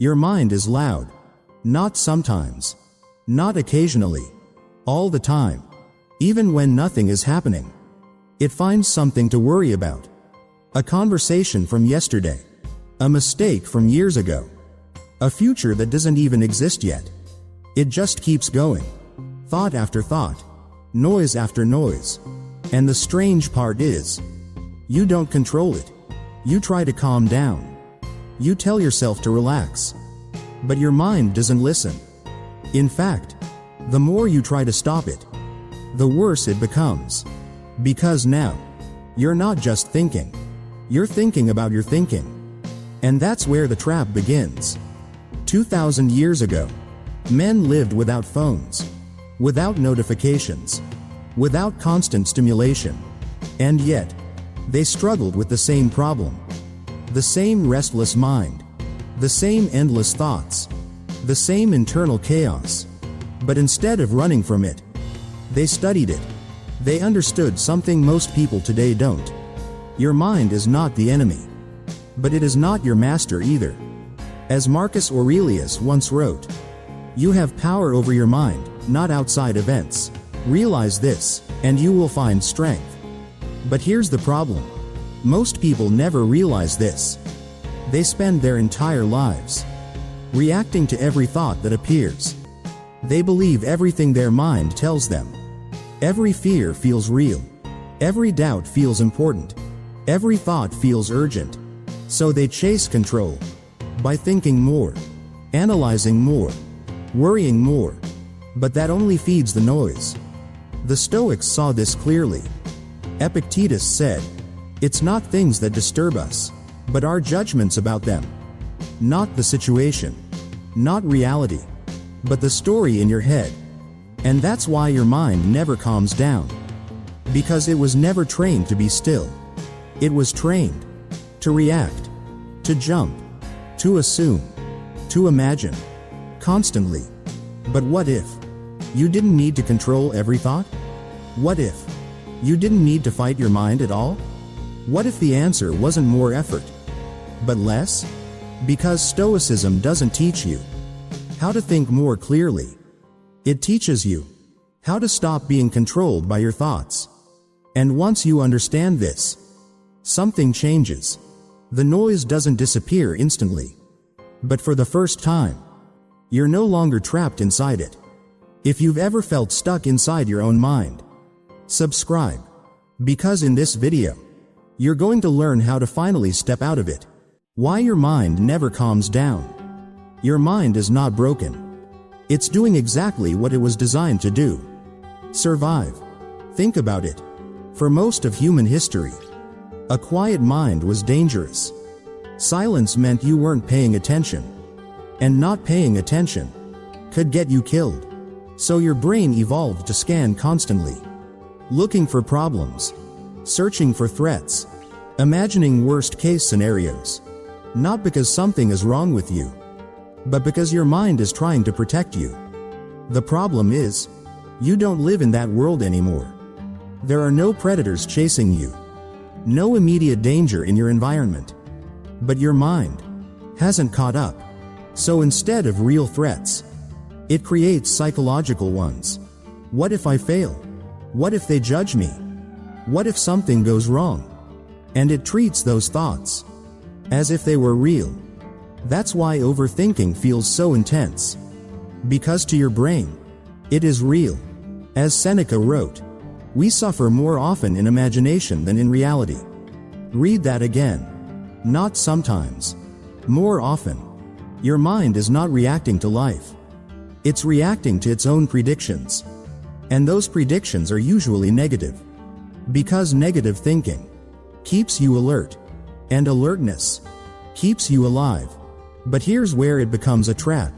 Your mind is loud. Not sometimes. Not occasionally. All the time. Even when nothing is happening. It finds something to worry about. A conversation from yesterday. A mistake from years ago. A future that doesn't even exist yet. It just keeps going. Thought after thought. Noise after noise. And the strange part is, you don't control it. You try to calm down. You tell yourself to relax. But your mind doesn't listen. In fact, the more you try to stop it, the worse it becomes. Because now, you're not just thinking. You're thinking about your thinking. And that's where the trap begins. 2,000 years ago, men lived without phones, without notifications, without constant stimulation. And yet, they struggled with the same problem. The same restless mind. The same endless thoughts. The same internal chaos. But instead of running from it, they studied it. They understood something most people today don't. Your mind is not the enemy. But it is not your master either. As Marcus Aurelius once wrote, you have power over your mind, not outside events. Realize this, and you will find strength. But here's the problem. Most people never realize this. They spend their entire lives reacting to every thought that appears. They believe everything their mind tells them. Every fear feels real. Every doubt feels important. Every thought feels urgent. So they chase control by thinking more, analyzing more, worrying more. But that only feeds the noise. The Stoics saw this clearly. Epictetus said, "It's not things that disturb us, but our judgments about them. Not the situation, not reality, but the story in your head." And that's why your mind never calms down. Because it was never trained to be still. It was trained to react, to jump, to assume, to imagine, constantly. But what if you didn't need to control every thought? What if you didn't need to fight your mind at all? What if the answer wasn't more effort, but less? Because Stoicism doesn't teach you how to think more clearly. It teaches you how to stop being controlled by your thoughts. And once you understand this, something changes. The noise doesn't disappear instantly. But for the first time, you're no longer trapped inside it. If you've ever felt stuck inside your own mind, subscribe. Because in this video, you're going to learn how to finally step out of it. Why your mind never calms down. Your mind is not broken. It's doing exactly what it was designed to do. Survive. Think about it. For most of human history, a quiet mind was dangerous. Silence meant you weren't paying attention. And not paying attention could get you killed. So your brain evolved to scan constantly, looking for problems, searching for threats, imagining worst-case scenarios. Not because something is wrong with you, but because your mind is trying to protect you. The problem is, you don't live in that world anymore. There are no predators chasing you. No immediate danger in your environment. But your mind hasn't caught up. So instead of real threats, it creates psychological ones. What if I fail? What if they judge me? What if something goes wrong? And it treats those thoughts as if they were real. That's why overthinking feels so intense. Because to your brain, it is real. As Seneca wrote, we suffer more often in imagination than in reality. Read that again. Not sometimes. More often. Your mind is not reacting to life. It's reacting to its own predictions. And those predictions are usually negative. Because negative thinking keeps you alert. And alertness keeps you alive. But here's where it becomes a trap.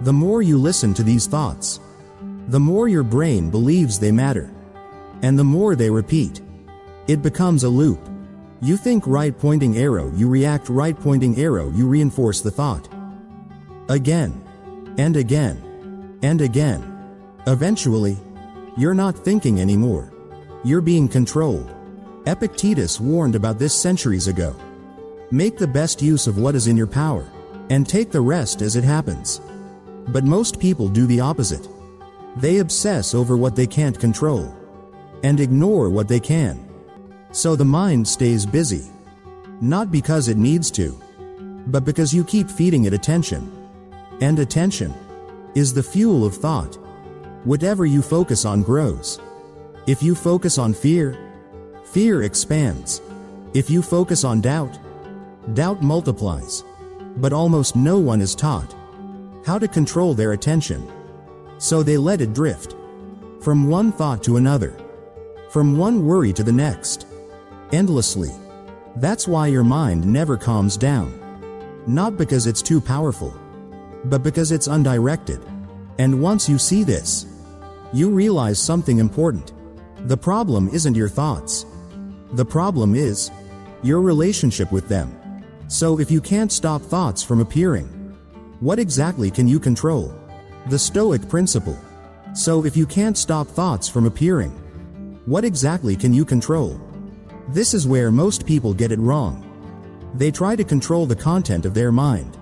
The more you listen to these thoughts, the more your brain believes they matter. And the more they repeat. It becomes a loop. You think right pointing arrow, you react right pointing arrow, you reinforce the thought. Again. And again. And again. Eventually, you're not thinking anymore. You're being controlled. Epictetus warned about this centuries ago. Make the best use of what is in your power, and take the rest as it happens. But most people do the opposite. They obsess over what they can't control and ignore what they can. So the mind stays busy, not because it needs to, but because you keep feeding it attention. And attention is the fuel of thought. Whatever you focus on grows. If you focus on fear, fear expands. If you focus on doubt, doubt multiplies. But almost no one is taught how to control their attention. So they let it drift from one thought to another, from one worry to the next, endlessly. That's why your mind never calms down. Not because it's too powerful, but because it's undirected. And once you see this, you realize something important. The problem isn't your thoughts. The problem is your relationship with them. So if you can't stop thoughts from appearing, what exactly can you control? The Stoic principle. So if you can't stop thoughts from appearing, what exactly can you control? This is where most people get it wrong. They try to control the content of their mind.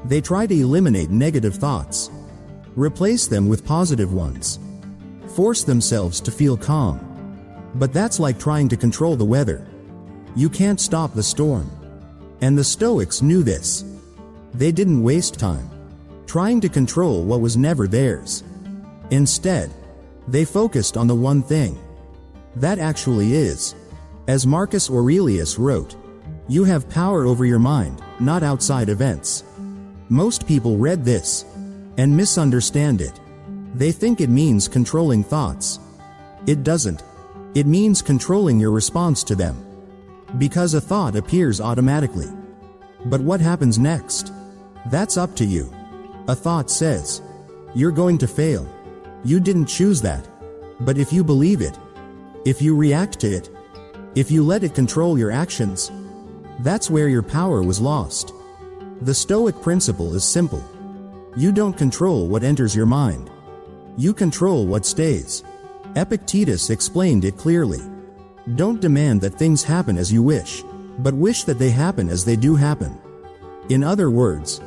They try to eliminate negative thoughts, replace them with positive ones, force themselves to feel calm. But that's like trying to control the weather. You can't stop the storm. And the Stoics knew this. They didn't waste time trying to control what was never theirs. Instead, they focused on the one thing that actually is. As Marcus Aurelius wrote, "You have power over your mind, not outside events." Most people read this and misunderstand it. They think it means controlling thoughts. It doesn't. It means controlling your response to them. Because a thought appears automatically. But what happens next? That's up to you. A thought says, "You're going to fail. You didn't choose that." But if you believe it, if you react to it, if you let it control your actions, that's where your power was lost. The Stoic principle is simple. You don't control what enters your mind. You control what stays. Epictetus explained it clearly. Don't demand that things happen as you wish, but wish that they happen as they do happen. In other words,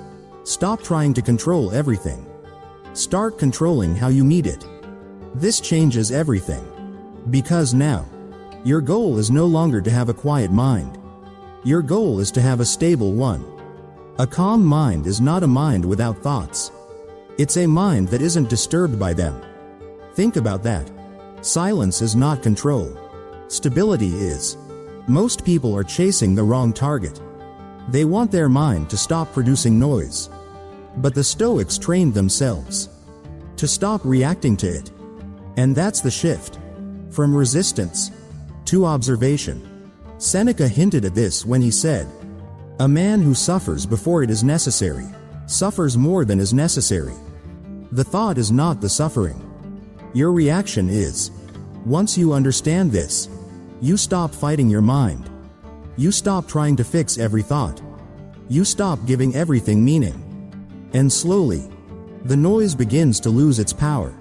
stop trying to control everything. Start controlling how you meet it. This changes everything. Because now, your goal is no longer to have a quiet mind. Your goal is to have a stable one. A calm mind is not a mind without thoughts. It's a mind that isn't disturbed by them. Think about that. Silence is not control. Stability is. Most people are chasing the wrong target. They want their mind to stop producing noise. But the Stoics trained themselves to stop reacting to it. And that's the shift from resistance to observation. Seneca hinted at this when he said, "A man who suffers before it is necessary suffers more than is necessary." The thought is not the suffering. Your reaction is. Once you understand this, you stop fighting your mind. You stop trying to fix every thought. You stop giving everything meaning. And slowly, the noise begins to lose its power.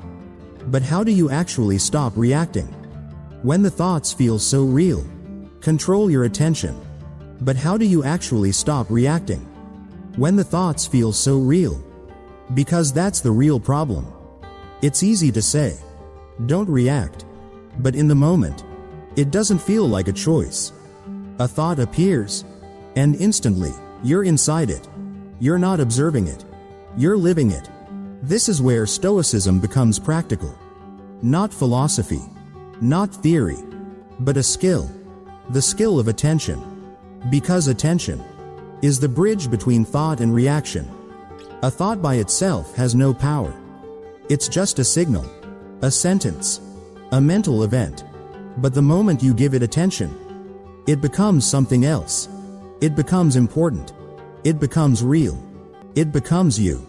But how do you actually stop reacting? When the thoughts feel so real, control your attention. But how do you actually stop reacting? When the thoughts feel so real. Because that's the real problem. It's easy to say, don't react. But in the moment, it doesn't feel like a choice. A thought appears, and instantly, you're inside it. You're not observing it. You're living it. This is where Stoicism becomes practical. Not philosophy, not theory, but a skill. The skill of attention. Because attention is the bridge between thought and reaction. A thought by itself has no power. It's just a signal, a sentence, a mental event. But the moment you give it attention, it becomes something else. It becomes important. It becomes real. It becomes you.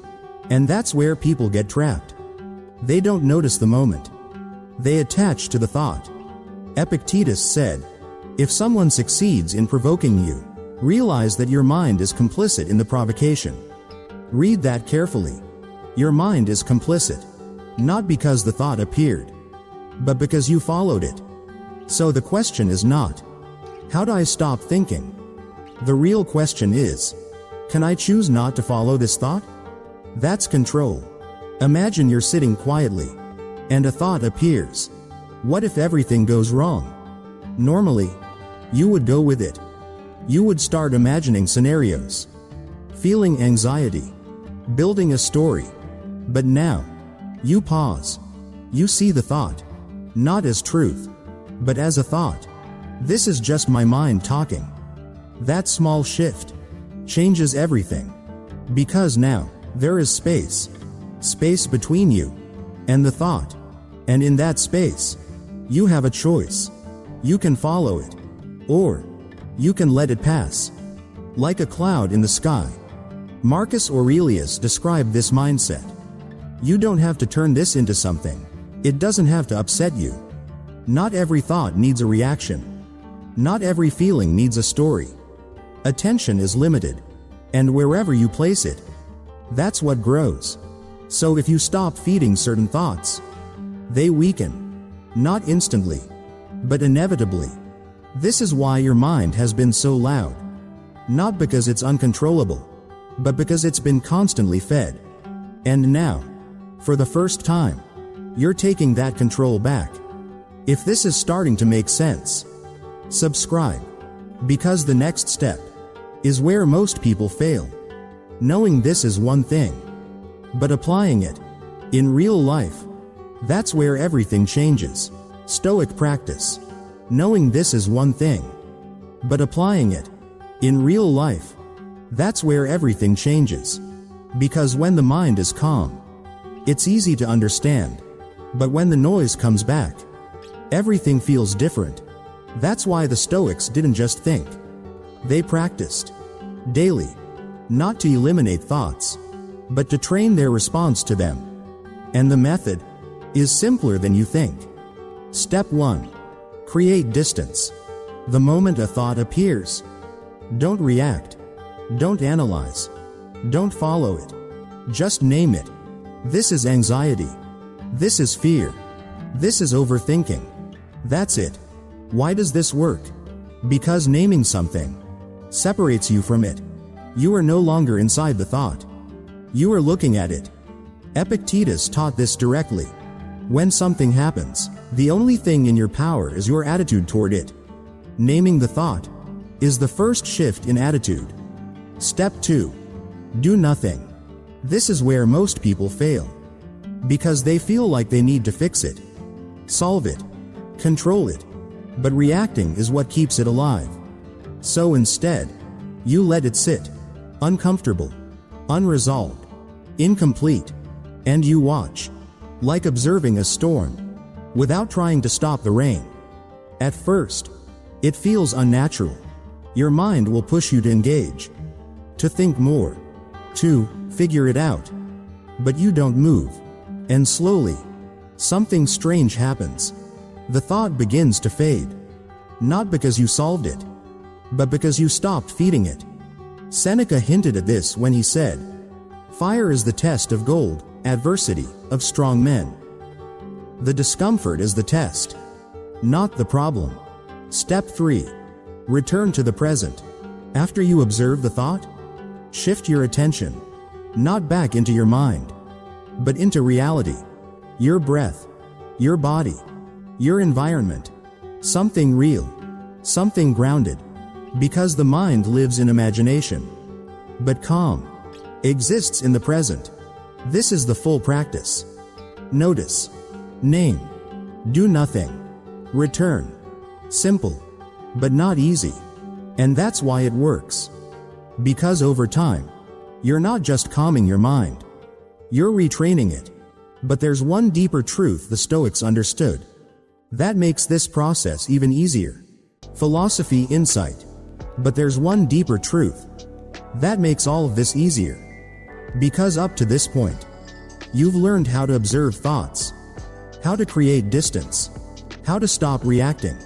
And that's where people get trapped. They don't notice the moment. They attach to the thought. Epictetus said, "If someone succeeds in provoking you, realize that your mind is complicit in the provocation." Read that carefully. Your mind is complicit. Not because the thought appeared, but because you followed it. So the question is not, how do I stop thinking? The real question is, Can I choose not to follow this thought? That's control. Imagine you're sitting quietly, and a thought appears. What if everything goes wrong? Normally, you would go with it. You would start imagining scenarios, feeling anxiety, building a story. But now, you pause. You see the thought, not as truth, but as a thought. This is just my mind talking. That small shift changes everything. Because now, there is space. Space between you and the thought. And in that space, you have a choice. You can follow it, or you can let it pass. Like a cloud in the sky. Marcus Aurelius described this mindset. You don't have to turn this into something. It doesn't have to upset you. Not every thought needs a reaction. Not every feeling needs a story. Attention is limited, and wherever you place it, that's what grows. So if you stop feeding certain thoughts, they weaken. Not instantly, but inevitably. This is why your mind has been so loud. Not because it's uncontrollable, but because it's been constantly fed. And now, for the first time, you're taking that control back. If this is starting to make sense, subscribe. Because the next step is where most people fail. Knowing this is one thing, but applying it in real life, that's where everything changes. Stoic practice. Knowing this is one thing, but applying it in real life, that's where everything changes. Because when the mind is calm, it's easy to understand. But when the noise comes back, everything feels different. That's why the Stoics didn't just think. They practiced daily, not to eliminate thoughts, but to train their response to them. And the method is simpler than you think. Step 1. Create distance. The moment a thought appears, don't react. Don't analyze. Don't follow it. Just name it. This is anxiety. This is fear. This is overthinking. That's it. Why does this work? Because naming something separates you from it. You are no longer inside the thought. You are looking at it. Epictetus taught this directly. When something happens, the only thing in your power is your attitude toward it. Naming the thought is the first shift in attitude. Step 2. Do nothing. This is where most people fail. Because they feel like they need to fix it, solve it, control it. But reacting is what keeps it alive. So instead, you let it sit, uncomfortable, unresolved, incomplete, and you watch, like observing a storm, without trying to stop the rain. At first, it feels unnatural. Your mind will push you to engage, to think more, to figure it out. But you don't move. And slowly, something strange happens. The thought begins to fade. Not because you solved it, but because you stopped feeding it. Seneca hinted at this when he said, "Fire is the test of gold, adversity of strong men." The discomfort is the test, not the problem. Step 3. Return to the present. After you observe the thought, shift your attention, not back into your mind, but into reality. Your breath, your body, your environment. Something real, something grounded. Because the mind lives in imagination, but calm exists in the present. This is the full practice. Notice, name, do nothing, return. Simple, but not easy. And that's why it works. Because over time, you're not just calming your mind, you're retraining it. But there's one deeper truth the Stoics understood. That makes this process even easier. Philosophy, insight. But there's one deeper truth. That makes all of this easier. Because up to this point, you've learned how to observe thoughts, how to create distance, how to stop reacting.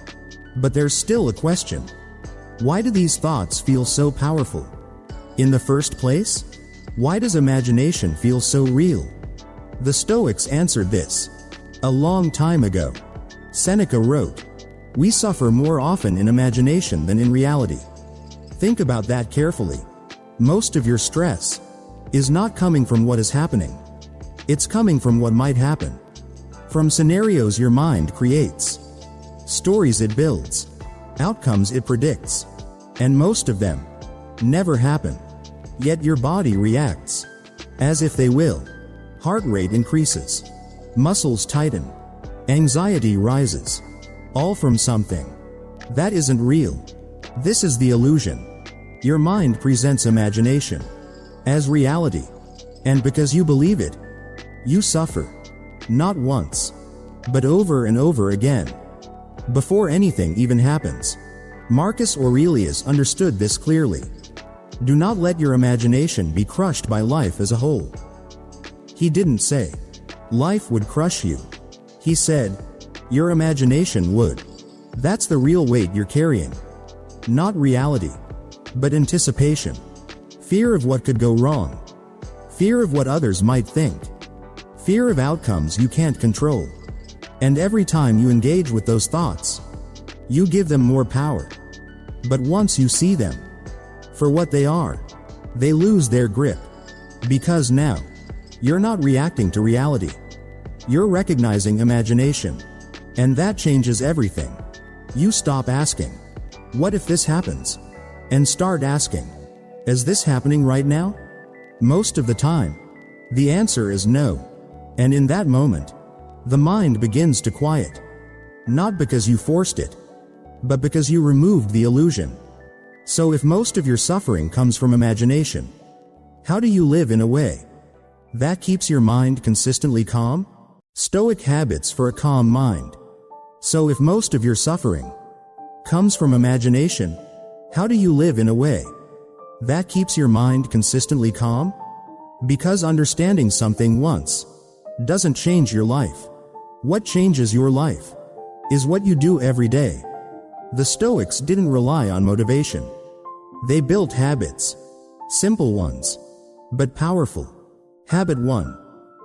But there's still a question. Why do these thoughts feel so powerful? In the first place, why does imagination feel so real? The Stoics answered this a long time ago. Seneca wrote, "We suffer more often in imagination than in reality." Think about that carefully. Most of your stress is not coming from what is happening. It's coming from what might happen. From scenarios your mind creates, stories it builds, outcomes it predicts, and most of them never happen. Yet your body reacts as if they will. Heart rate increases, muscles tighten, anxiety rises, all from something that isn't real. This is the illusion. Your mind presents imagination as reality, and because you believe it, you suffer, not once, but over and over again. Before anything even happens, Marcus Aurelius understood this clearly. Do not let your imagination be crushed by life as a whole. He didn't say, life would crush you. He said, your imagination would. That's the real weight you're carrying. Not reality, but anticipation. Fear of what could go wrong. Fear of what others might think. Fear of outcomes you can't control. And every time you engage with those thoughts, you give them more power. But once you see them for what they are, they lose their grip. Because now, you're not reacting to reality. You're recognizing imagination. And that changes everything. You stop asking, what if this happens? And start asking, is this happening right now? Most of the time, the answer is no. And in that moment, the mind begins to quiet. Not because you forced it, but because you removed the illusion. So if most of your suffering comes from imagination, how do you live in a way that keeps your mind consistently calm? Stoic habits for a calm mind. So if most of your suffering comes from imagination, how do you live in a way that keeps your mind consistently calm? Because understanding something once doesn't change your life. What changes your life is what you do every day. The Stoics didn't rely on motivation. They built habits, simple ones, but powerful. Habit 1.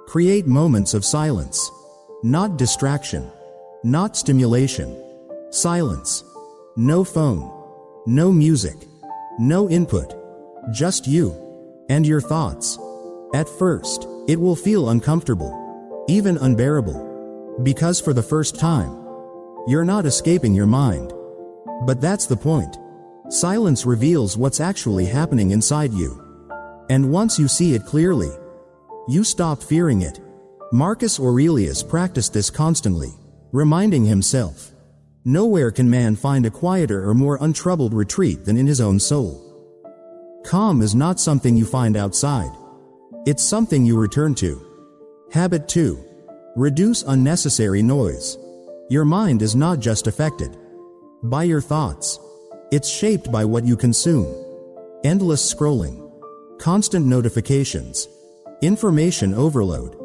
Create moments of silence. Not distraction, not stimulation. Silence. No phone, no music, no input. Just you and your thoughts. At first, it will feel uncomfortable, even unbearable, because for the first time, you're not escaping your mind. But that's the point. Silence reveals what's actually happening inside you. And once you see it clearly, you stop fearing it. Marcus Aurelius practiced this constantly, reminding himself, nowhere can man find a quieter or more untroubled retreat than in his own soul. Calm is not something you find outside. It's something you return to. Habit 2. Reduce unnecessary noise. Your mind is not just affected by your thoughts. It's shaped by what you consume. Endless scrolling, constant notifications, information overload.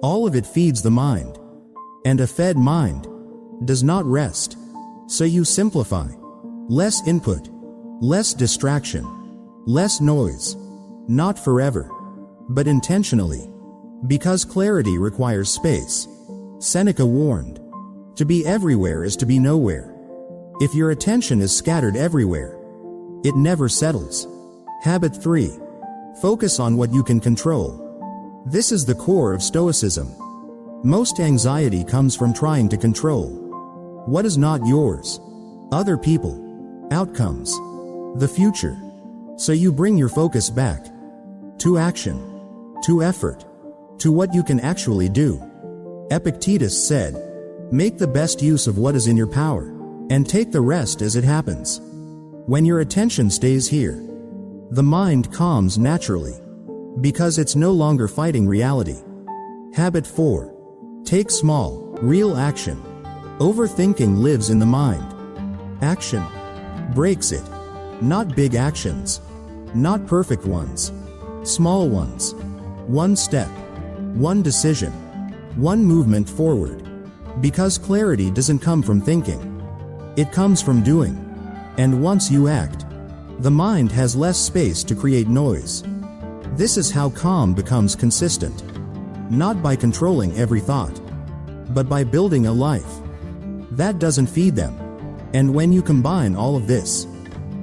All of it feeds the mind. And a fed mind does not rest. So you simplify. Less input, less distraction, less noise. Not forever, but intentionally. Because clarity requires space. Seneca warned, to be everywhere is to be nowhere. If your attention is scattered everywhere, it never settles. Habit 3. Focus on what you can control. This is the core of Stoicism. Most anxiety comes from trying to control what is not yours. Other people, outcomes, the future. So you bring your focus back to action, to effort, to what you can actually do. Epictetus said, make the best use of what is in your power, and take the rest as it happens. When your attention stays here, the mind calms naturally, because it's no longer fighting reality. Habit 4. Take small, real action. Overthinking lives in the mind. Action breaks it. Not big actions. Not perfect ones. Small ones. One step. One decision. One movement forward. Because clarity doesn't come from thinking. It comes from doing. And once you act, the mind has less space to create noise. This is how calm becomes consistent. Not by controlling every thought, but by building a life that doesn't feed them. And when you combine all of this,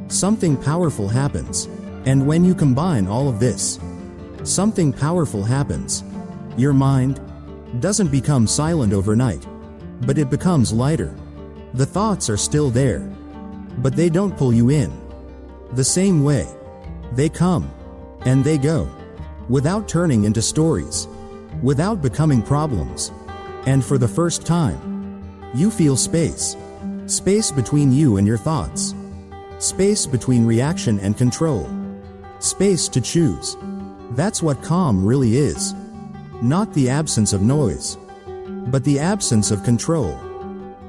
something powerful happens. And when you combine all of this, something powerful happens. Your mind doesn't become silent overnight, but it becomes lighter. The thoughts are still there, but they don't pull you in. The same way, they come and they go, without turning into stories, without becoming problems. And for the first time, you feel space. Space between you and your thoughts. Space between reaction and control. Space to choose. That's what calm really is. Not the absence of noise, but the absence of control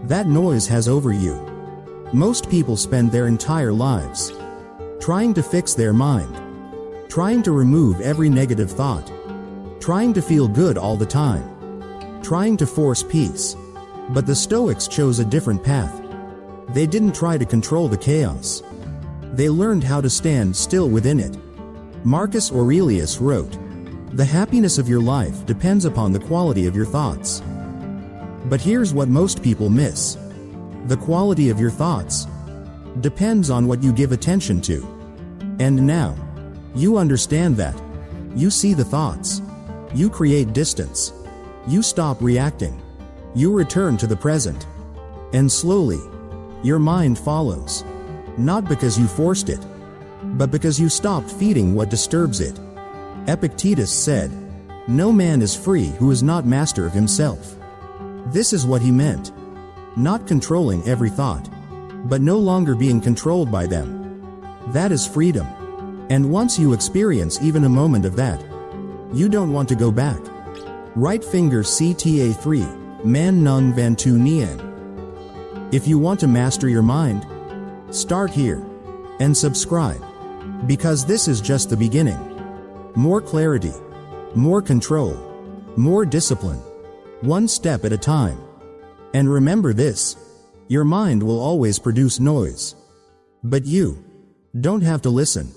that noise has over you. Most people spend their entire lives trying to fix their mind, trying to remove every negative thought, trying to feel good all the time, trying to force peace. But the Stoics chose a different path. They didn't try to control the chaos. They learned how to stand still within it. Marcus Aurelius wrote, "The happiness of your life depends upon the quality of your thoughts." But here's what most people miss. The quality of your thoughts depends on what you give attention to. And now, you understand that. You see the thoughts. You create distance. You stop reacting. You return to the present. And slowly, your mind follows. Not because you forced it, but because you stopped feeding what disturbs it. Epictetus said, "No man is free who is not master of himself." This is what he meant. Not controlling every thought, but no longer being controlled by them. That is freedom. And once you experience even a moment of that, you don't want to go back. Right finger CTA 3, Man Nung Van Tu Nien. If you want to master your mind, start here and subscribe, because this is just the beginning. More clarity, more control, more discipline, one step at a time. And remember this, your mind will always produce noise. But you don't have to listen.